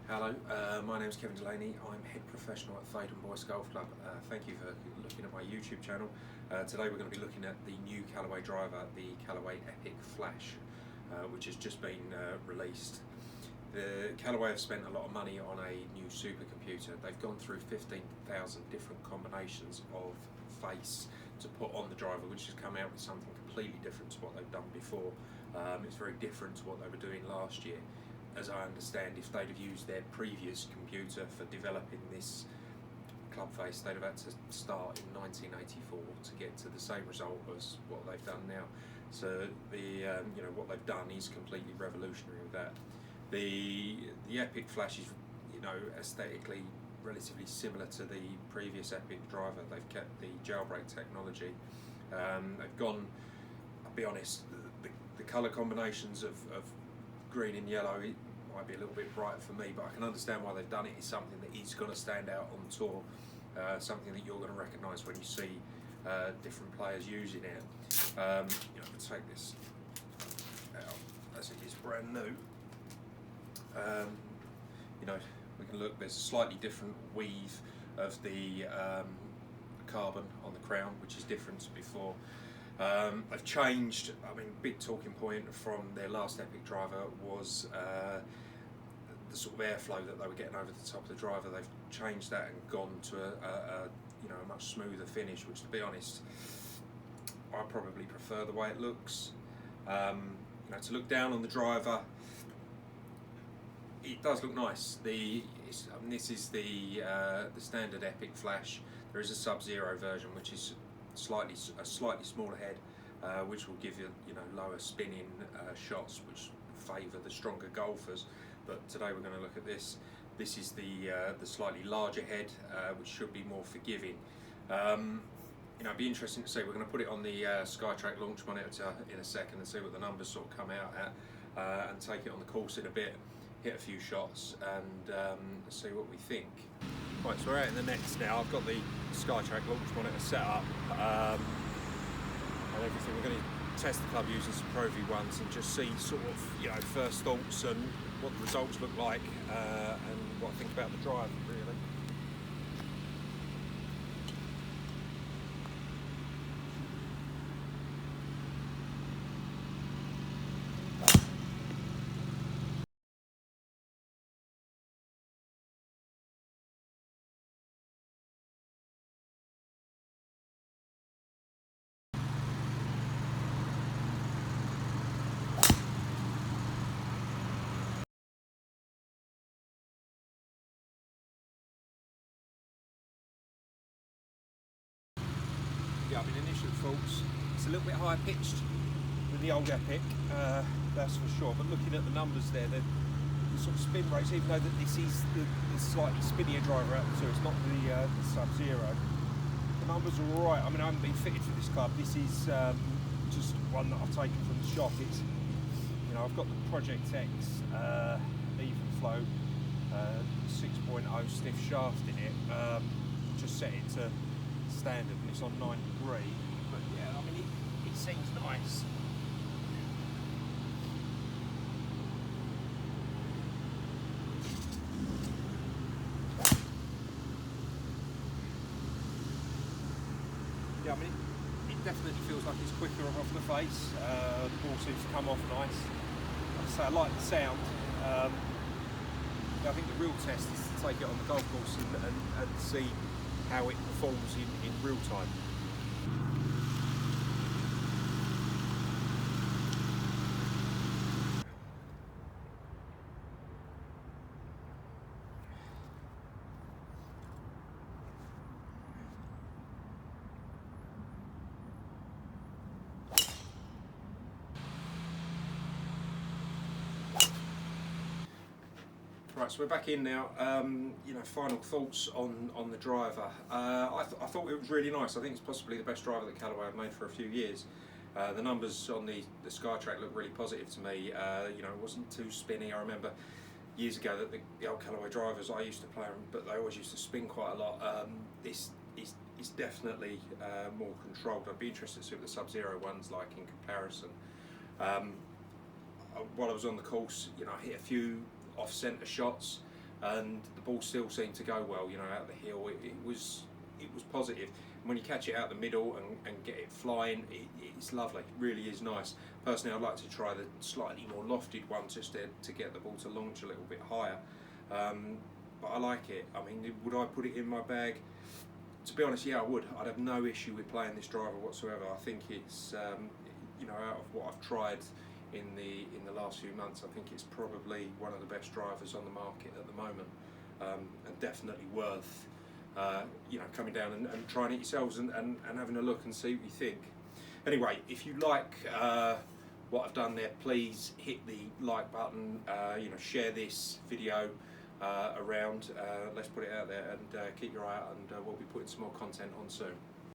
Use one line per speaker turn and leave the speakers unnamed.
Hello, my name is Kevin Delaney. I'm head professional at Theydon Bois Golf Club. Thank you for looking at my YouTube channel. Today we're going to be looking at the new Callaway driver, the Callaway Epic Flash, which has just been released. The Callaway have spent a lot of money on a new supercomputer. They've gone through 15,000 different combinations of face to put on the driver, which has come out with something completely different to what they've done before. It's very different to what they were doing last year. As I understand, if they'd have used their previous computer for developing this club face, they'd have had to start in 1984 to get to the same result as what they've done now. So what they've done is completely revolutionary with that. The Epic Flash is aesthetically relatively similar to the previous Epic driver. They've kept the jailbreak technology. They've gone, I'll be honest, the colour combinations of green and yellow, it might be a little bit bright for me, but I can understand why they've done it. It's something that is going to stand out on tour, something that you're going to recognise when you see different players using it. I'm going to take this out as it is brand new. We can look, there's a slightly different weave of the carbon on the crown, which is different to before. They've changed, big talking point from their last Epic driver was the sort of airflow that they were getting over the top of the driver. They've changed that and gone to a much smoother finish, which, to be honest, I probably prefer the way it looks. To look down on the driver, it does look nice. This is the standard Epic Flash. There is a Sub-Zero version, which is a slightly smaller head, which will give you lower spinning shots, which favour the stronger golfers. But today we're going to look at this. This is the slightly larger head, which should be more forgiving. It'd be interesting to see. We're going to put it on the Trak launch monitor in a second and see what the numbers sort of come out at, and take it on the course in a bit, hit a few shots, and see what we think. Right, so we're out in the nets now. I've got the Trak launch monitor set up and everything. We're going to test the club using some Pro V1s and just see sort of first thoughts and what the results look like, and what I think about the drive, really. Initial thoughts, it's a little bit higher pitched than the old Epic, that's for sure, but looking at the numbers there, the sort of spin rates, even though that this is the slightly spinnier driver out of the two, it's not the Sub-Zero, the numbers are alright. I haven't been fitted for this club. This is just one that I've taken from the shop. It's, I've got the Project X even flow 6.0 stiff shaft in it, just set it to standard, and it's on 9 degree, but yeah, it seems nice. Yeah, it definitely feels like it's quicker off the face. The ball seems to come off nice. Like I say, I like the sound. I think the real test is to take it on the golf course and see how it performs in real time. Right, so we're back in now. Final thoughts on the driver. I thought it was really nice. I think it's possibly the best driver that Callaway have made for a few years. The numbers on the Trak look really positive to me. It wasn't too spinny. I remember years ago that the old Callaway drivers, I used to play them, but they always used to spin quite a lot. This is definitely more controlled. I'd be interested to see what the Sub-Zero one's like in comparison. While I was on the course, I hit a few off-centre shots. and the ball still seemed to go well, you know, out the hill. It was positive. And when you catch it out the middle and get it flying, it's lovely. It really is nice. Personally, I'd like to try the slightly more lofted one just to get the ball to launch a little bit higher. But I like it. I mean, would I put it in my bag? To be honest, yeah, I would. I'd have no issue with playing this driver whatsoever. I think it's, you know, out of what I've tried in the last few months, I think it's probably one of the best drivers on the market at the moment, and definitely worth you know, coming down and trying it yourselves and having a look and see what you think. Anyway, if you like what I've done there, please hit the like button, you know, share this video around, let's put it out there, and keep your eye out, and we'll be putting some more content on soon.